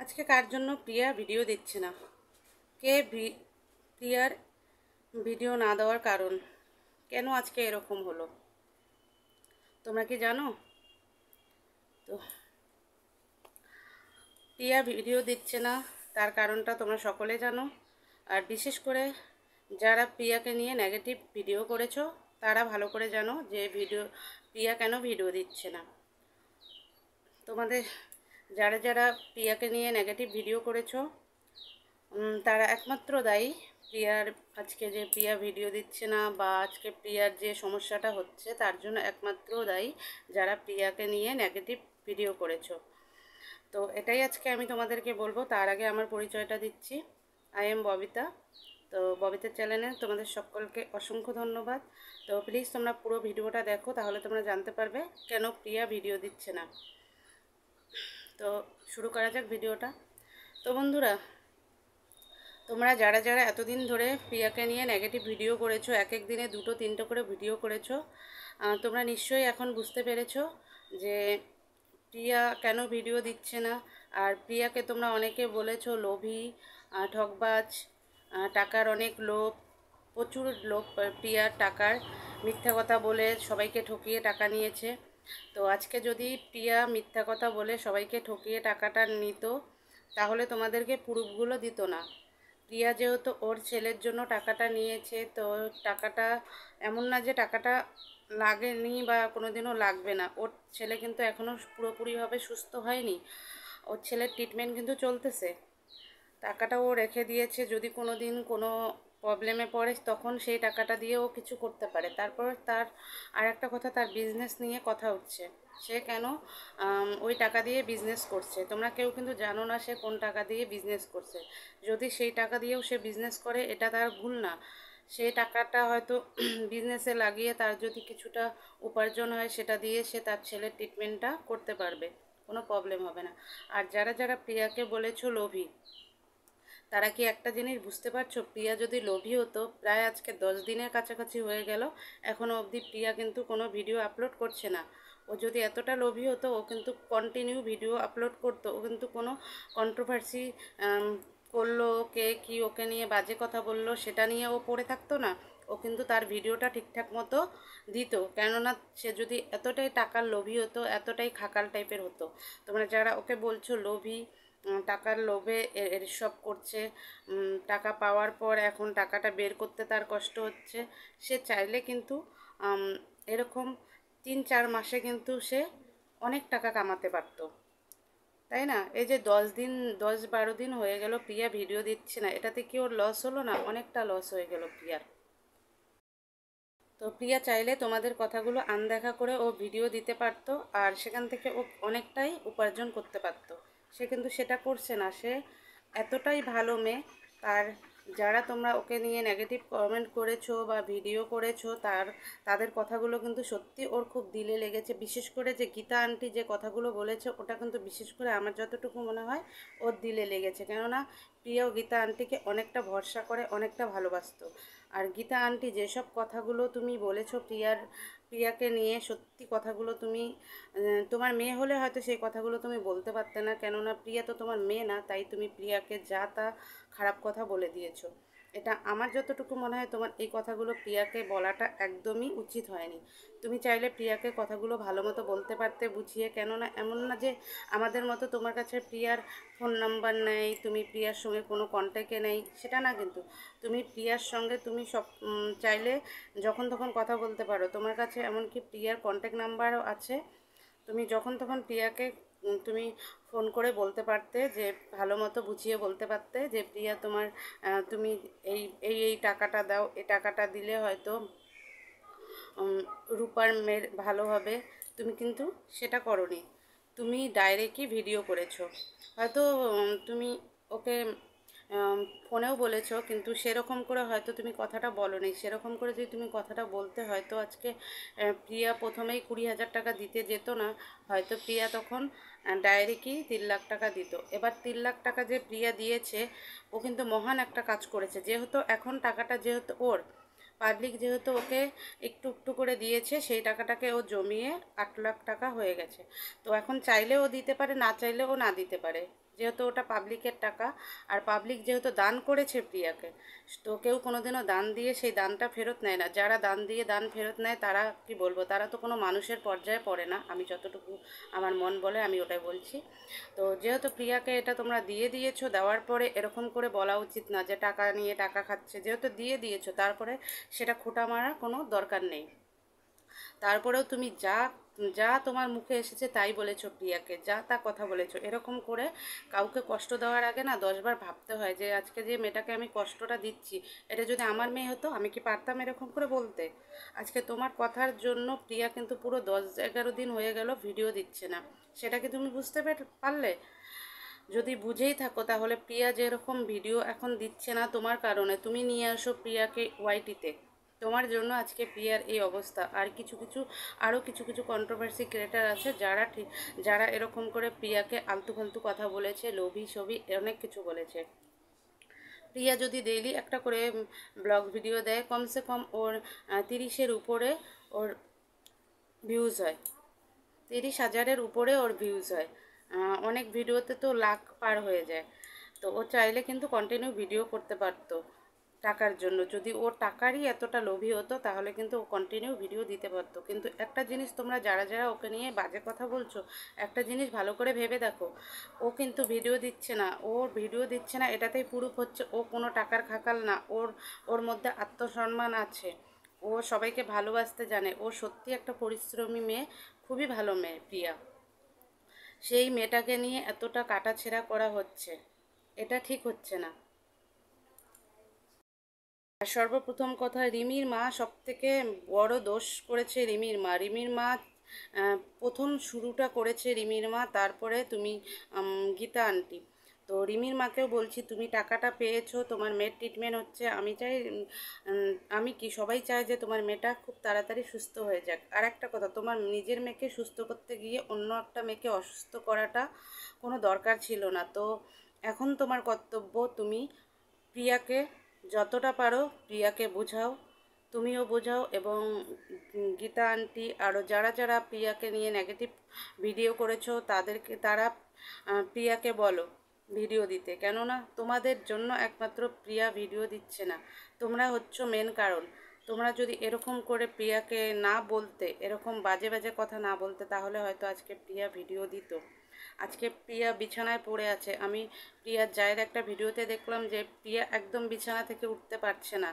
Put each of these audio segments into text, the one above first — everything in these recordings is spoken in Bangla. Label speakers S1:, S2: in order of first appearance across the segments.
S1: আজকে কার জন্য প্রিয়া ভিডিও দিচ্ছে না? কে প্রিয়ার ভিডিও না দেওয়ার কারণ? কেন আজকে এরকম হলো তোমরা কি জানো? তো প্রিয়া ভিডিও দিচ্ছে না তার কারণটা তোমরা সকলে জানো। আর বিশেষ করে যারা প্রিয়াকে নিয়ে নেগেটিভ ভিডিও করেছো তারা ভালো করে জানো যে প্রিয়া কেন ভিডিও দিচ্ছে না। তোমাদের যারা যারা প্রিয়াকে নিয়ে নেগেটিভ ভিডিও করেছো তারা একমাত্র দায়ী প্রিয়ার আজকে যে প্রিয়া ভিডিও দিচ্ছে না বা আজকে প্রিয়ার যে সমস্যাটা হচ্ছে তার জন্য একমাত্র দায়ী যারা প্রিয়াকে নিয়ে নেগেটিভ ভিডিও করেছো। তো এটাই আজকে আমি তোমাদেরকে বলবো। তার আগে আমার পরিচয়টা দিচ্ছি। I am Babita. তো ববিতার চ্যানেলে তোমাদের সকলকে অসংখ্য ধন্যবাদ। তো প্লিজ তোমরা পুরো ভিডিওটা দেখো, তাহলে তোমরা জানতে পারবে কেন প্রিয়া ভিডিও দিচ্ছে না। তো শুরু করা যাক ভিডিওটা। তো বন্ধুরা, তোমরা যারা যারা এতদিন ধরে প্রিয়াকে নিয়ে নেগেটিভ ভিডিও করেছো, এক এক দিনে 2-3টে করে ভিডিও করেছো, তোমরা নিশ্চয়ই এখন বুঝতে পেরেছো যে প্রিয়া কেন ভিডিও দিচ্ছে না। আর প্রিয়াকে তোমরা অনেকে বলেছো লোভী, ঠকবাজ, টাকার অনেক লোভ, প্রচুর লোভ প্রিয়ার টাকার, মিথ্যা কথা বলে সবাইকে ঠকিয়ে টাকা নিয়েছে। তো আজকে যদি প্রিয়া মিথ্যা কথা বলে সবাইকে ঠকিয়ে টাকাটা নিত তাহলে তোমাদেরকে প্রুফগুলো দিত না। প্রিয়া যেহেতু ওর ছেলের জন্য টাকাটা নিয়েছে, তো টাকাটা এমন না যে টাকাটা লাগেনি বা কোনো দিনও লাগবে না। ওর ছেলে কিন্তু এখনও পুরোপুরিভাবে সুস্থ হয়নি, ওর ছেলের ট্রিটমেন্ট কিন্তু চলতেছে। টাকাটা ও রেখে দিয়েছে, যদি কোনো দিন কোনো প্রবলেমে পড়ে তখন সেই টাকাটা দিয়ে ও কিছু করতে পারে। তারপর তার আর একটা কথা, তার বিজনেস নিয়ে কথা উঠছে। সে কেন ওই টাকা দিয়ে বিজনেস করছে? তোমরা কেউ কিন্তু জানো না সে কোন টাকা দিয়ে বিজনেস করছে। যদি সেই টাকা দিয়েও সে বিজনেস করে এটা তার ভুল না। সেই টাকাটা হয়তো বিজনেসে লাগিয়ে তার যদি কিছুটা উপার্জন হয় সেটা দিয়ে সে তার ছেলের ট্রিটমেন্টটা করতে পারবে, কোনো প্রবলেম হবে না। আর যারা যারা প্রিয়াকে বলেছো লোভী, তারা কি একটা জিনিস বুঝতে পারছো? প্রিয়া যদি লোভী হতো, প্রায় আজকে 10 দিনের কাছাকাছি হয়ে গেল এখনও অবধি প্রিয়া কিন্তু কোনো ভিডিও আপলোড করছে না। ও যদি এতটা লোভী হতো ও কিন্তু কন্টিনিউ ভিডিও আপলোড করতো। ও কিন্তু কোনো কন্ট্রোভার্সি করলো, কে কি ওকে নিয়ে বাজে কথা বললো সেটা নিয়ে ও পড়ে থাকতো না। ও কিন্তু তার ভিডিওটা ঠিকঠাক মতো দিত, কেননা সে যদি এতটাই টাকার লোভী হতো, এতটাই খাকাল টাইপের হতো। তোমরা যারা ওকে বলছো লোভী, টাকার লোভে এসব করছে, টাকা পাওয়ার পর এখন টাকাটা বের করতে তার কষ্ট হচ্ছে, সে চাইলে কিন্তু এরকম 3-4 মাসে কিন্তু সে অনেক টাকা কামাতে পারতো, তাই না? এই যে 10-12 দিন হয়ে গেল প্রিয়া ভিডিও দিচ্ছে না, এটাতে কি ওর লস হলো না? অনেকটা লস হয়ে গেল প্রিয়ার। তো প্রিয়া চাইলে তোমাদের কথাগুলো আনদেখা করে ও ভিডিও দিতে পারতো, আর সেখান থেকে ও অনেকটাই উপার্জন করতে পারতো। সে কিন্তু সেটা করছে না। সে এতটাই ভালো মেয়ে। আর যারা তোমরা ওকে নিয়ে নেগেটিভ কমেন্ট করেছো বা ভিডিও করেছো তাদের কথাগুলো কিন্তু সত্যি ওর খুব দিলে লেগেছে। বিশেষ করে যে গীতা আন্টি যে কথাগুলো বলেছে ওটা কিন্তু বিশেষ করে আমার যতটুকু মনে হয় ওর দিলে লেগেছে, কেননা প্রিয়াও গীতা আন্টিকে অনেকটা ভরসা করে, অনেকটা ভালোবাসতো। আর গীতা আন্টি যেসব কথাগুলো তুমি বলেছো প্রিয়াকে নিয়ে, সত্যি কথাগুলো তুমি তোমার মেয়ে হলে হয়তো সেই কথাগুলো তুমি বলতে পারতে না, কেননা প্রিয়া তো তোমার মেয়ে না, তাই তুমি প্রিয়াকে যা তা খারাপ কথা বলে দিয়েছো। এটা আমার যতটুকু মনে হয় তোমার এই কথাগুলো প্রিয়াকে বলাটা একদমই উচিত হয়নি। তুমি চাইলে প্রিয়াকে কথাগুলো ভালো মতো বলতে পারতে বুঝিয়ে, কেননা এমন না যে আমাদের মতো তোমার কাছে প্রিয়ার ফোন নাম্বার নেই, তুমি প্রিয়ার সঙ্গে কোনো কন্ট্যাক্টে নেই, সেটা না। কিন্তু তুমি প্রিয়ার সঙ্গে তুমি সব চাইলে যখন তখন কথা বলতে পারো। তোমার কাছে এমনকি প্রিয়ার কন্ট্যাক্ট নাম্বারও আছে। তুমি যখন তখন প্রিয়াকে তুমি ফোন করে বলতে পারতে, যে ভালো মতো বুঝিয়ে বলতে পারতে যে প্রিয়া তোমার তুমি এই এই এই টাকাটা দাও, এই টাকাটা দিলে হয়তো রূপার মেয়ের ভালো হবে। তুমি কিন্তু সেটা করোনি, তুমি ডাইরেক্টই ভিডিও করেছো। হয়তো তুমি ওকে ফোনেও বলেছো, কিন্তু সেরকম করে হয়তো তুমি কথাটা বলোনি। সেরকম করে যদি তুমি কথাটা বলতে হয়তো আজকে প্রিয়া প্রথমেই 20,000 টাকা দিতে যেত না, হয়তো প্রিয়া তখন ডাইরেক্টই 3 লাখ টাকা দিত। এবার 3 লাখ টাকা যে প্রিয়া দিয়েছে ও কিন্তু মহান একটা কাজ করেছে। যেহেতু এখন টাকাটা যেহেতু ওর, পাবলিক যেহেতু ওকে একটু একটু করে দিয়েছে, সেই টাকাটাকে ও জমিয়ে 8 লাখ টাকা হয়ে গেছে। তো এখন চাইলেও দিতে পারে, না চাইলেও না দিতে পারে, যেহেতু ওটা পাবলিকের টাকা। আর পাবলিক যেহেতু দান করেছে প্রিয়াকে, তো কেউ কোনোদিনও দান দিয়ে সেই দানটা ফেরত নেয় না। যারা দান দিয়ে দান ফেরত নেয় তারা কি বলবো, তারা তো কোনো মানুষের পর্যায়ে পড়ে না, আমি যতটুকু আমার মন বলে আমি ওটাই বলছি। তো যেহেতু প্রিয়াকে এটা তোমরা দিয়ে দিয়েছো, দেওয়ার পরে এরকম করে বলা উচিত না যে টাকা নিয়ে টাকা খাচ্ছে। যেহেতু দিয়ে দিয়েছো, তারপরে সেটা খোঁটা মারার কোনো দরকার নেই। তারপরেও তুমি যা যা তোমার মুখে এসেছে তাই বলেছো প্রিয়াকে, যা তা কথা বলেছো। এরকম করে কাউকে কষ্ট দেওয়ার আগে না 10বার ভাবতে হয় যে আজকে যে মেয়েটাকে আমি কষ্টটা দিচ্ছি, এটা যদি আমার মেয়ে হতো আমি কি পারতাম এরকম করে বলতে? আজকে তোমার কথার জন্য প্রিয়া কিন্তু পুরো 10-11 দিন হয়ে গেল ভিডিও দিচ্ছে না। সেটা কি তুমি বুঝতে পারলে? যদি বুঝেই থাকো তাহলে প্রিয়া যেরকম ভিডিও এখন দিচ্ছে না তোমার কারণে, তুমি নিয়ে আসো প্রিয়াকে ওয়াইটিতে। তোমার জন্য আজকে প্রিয়ার এই অবস্থা। আর আরও কিছু কিছু কন্ট্রোভার্সি ক্রিয়েটার আছে যারা এরকম করে প্রিয়াকে আলতু ফালতু কথা বলেছে, লোভী ছবি অনেক কিছু বলেছে। প্রিয়া যদি ডেইলি একটা করে ব্লগ ভিডিও দেয়, কমসে কম ওর 30-এর উপরে ওর ভিউজ হয়, 30,000-এর উপরে ওর ভিউজ হয়। অনেক ভিডিওতে তো লাখ পার হয়ে যায়। তো ও চাইলে কিন্তু কন্টিনিউ ভিডিও করতে পারতো টাকার জন্য। যদি ও টাকারই এতটা লোভী হতো তাহলে কিন্তু ও কন্টিনিউ ভিডিও দিতে পারতো। কিন্তু একটা জিনিস তোমরা যারা যারা ওকে নিয়ে বাজে কথা বলছো, একটা জিনিস ভালো করে ভেবে দেখো, ও কিন্তু ভিডিও দিচ্ছে না। এটাতেই প্রুফ হচ্ছে ও কোনো টাকার খাকাল না। ওর মধ্যে আত্মসম্মান আছে, ও সবাইকে ভালোবাসতে জানে। ও সত্যি একটা পরিশ্রমী মেয়ে, খুবই ভালো মেয়ে প্রিয়া। সেই মেয়েটাকে নিয়ে এতটা কাটাছেঁড়া করা হচ্ছে, এটা ঠিক হচ্ছে না। আর সর্বপ্রথম কথা, রিমির মা সবথেকে বড় দোষ করেছে। রিমির মা প্রথম শুরুটা করেছে রিমির মা, তারপরে তুমি গীতা আন্টি। তো রিমির মাকেও বলছি, তুমি টাকাটা পেয়েছো, তোমার মেয়ের ট্রিটমেন্ট হচ্ছে, আমি কি সবাই চায় যে তোমার মেয়েটা খুব তাড়াতাড়ি সুস্থ হয়ে যাক। আর একটা কথা, তোমার নিজের মেয়েকে সুস্থ করতে গিয়ে অন্য একটা মেয়েকে অসুস্থ করাটা কোনো দরকার ছিল না। তো এখন তোমার কর্তব্য, তুমি প্রিয়াকে যতটা পারো প্রিয়াকে বোঝাও, তুমিও বোঝাও। এবং গীতা আন্টি আরও যারা যারা প্রিয়াকে নিয়ে নেগেটিভ ভিডিও করেছো তারা প্রিয়াকে বলো ভিডিও দিতে। কেননা তোমাদের জন্য একমাত্র প্রিয়া ভিডিও দিচ্ছে না, তোমরা হচ্ছ মেন কারণ। তোমরা যদি এরকম করে প্রিয়াকে না বলতে, এরকম বাজে বাজে কথা না বলতে, তাহলে হয়তো আজকে প্রিয়া ভিডিও দিত। আজকে প্রিয়া বিছানায় পড়ে আছে। আমি প্রিয়ার জায়ের একটা ভিডিওতে দেখলাম যে প্রিয়া একদম বিছানা থেকে উঠতে পারছে না।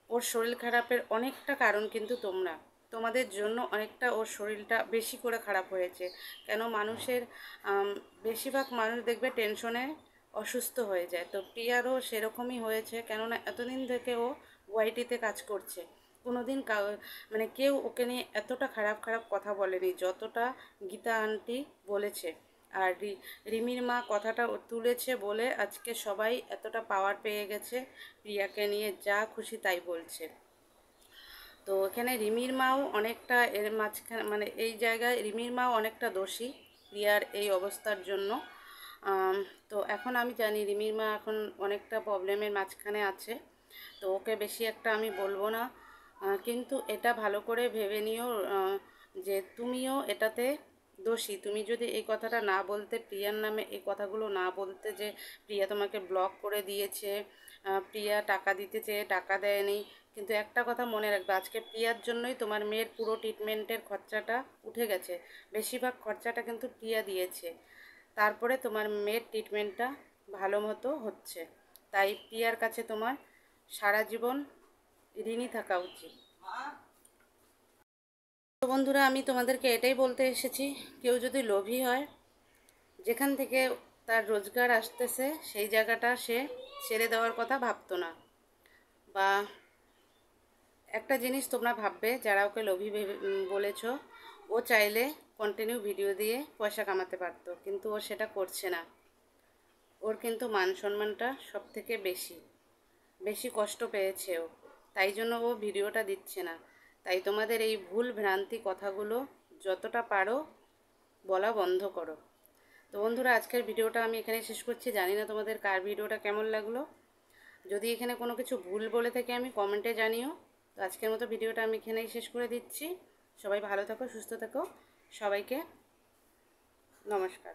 S1: ওর শরীর খারাপের অনেকটা কারণ কিন্তু তোমাদের জন্য অনেকটা ওর শরীরটা বেশি করে খারাপ হয়েছে। কেন বেশিরভাগ মানুষ দেখবে টেনশনে অসুস্থ হয়ে যায়। তো প্রিয়ারও সেরকমই হয়েছে, কেননা এতদিন থেকে ও ওয়াইটিতে কাজ করছে। কোনোদিন কেউ ওকে নিয়ে এতটা খারাপ খারাপ কথা বলেনি যতটা গীতা আন্টি বলেছে। আর রিমির মা কথাটা তুলেছে বলে আজকে সবাই এতটা পাওয়ার পেয়ে গেছে, প্রিয়াকে নিয়ে যা খুশি তাই বলছে। তো এখানে রিমির মাও অনেকটা এর মাঝখানে, এই জায়গায় রিমির মাও অনেকটা দোষী প্রিয়ার এই অবস্থার জন্য। তো এখন আমি জানি রিমির মা এখন অনেকটা প্রবলেমের মাঝখানে আছে। তো ওকে বেশি একটা আমি বলবো না, কিন্তু এটা ভালো করে ভেবে নিও যে তুমিও এটাতে দোষী। তুমি যদি এই কথাটা না বলতে, প্রিয়ার নামে এই কথাগুলো না বলতে, যে প্রিয়া তোমাকে ব্লক করে দিয়েছে, প্রিয়া টাকা দিতে চেয়ে টাকা দেয়নি। কিন্তু একটা কথা মনে রাখবে, আজকে প্রিয়ার জন্যই তোমার মেয়ের পুরো ট্রিটমেন্টের খরচাটা উঠে গেছে। বেশিরভাগ খরচাটা কিন্তু প্রিয়া দিয়েছে, তারপরে তোমার মেয়ের ট্রিটমেন্টটা ভালো মতো হচ্ছে। তাই প্রিয়ার কাছে তোমার সারা জীবন ঋণী থাকা উচিত। তো বন্ধুরা, আমি তোমাদেরকে এটাই বলতে এসেছি, কেউ যদি লোভী হয়, যেখান থেকে তার রোজগার আসতেছে সেই জায়গাটা সে ছেড়ে দেওয়ার কথা ভাবতো না। বা একটা জিনিস তোমরা ভাববে, যারা ওকে লোভী বলেছো, ও চাইলে কন্টিনিউ ভিডিও দিয়ে পয়সা কামাতে পারতো, কিন্তু ও সেটা করছে না। ওর কিন্তু মান সম্মানটা সব থেকে বেশি কষ্ট পেয়েছে ও, তাই জন্য ও ভিডিওটা দিচ্ছে না। তাই তোমাদের এই ভুল ভ্রান্তি কথাগুলো যতটা পারো বলা বন্ধ করো। তো বন্ধুরা, আজকের ভিডিওটা আমি এখানে শেষ করছি। জানি না তোমাদের কার ভিডিওটা কেমন লাগলো। যদি এখানে কোনো কিছু ভুল বলে থাকি আমি কমেন্টে জানিও। তো আজকের মতো ভিডিওটা আমি এখানেই শেষ করে দিচ্ছি। সবাই ভালো থাকো, সুস্থ থাকো, সবাইকে নমস্কার।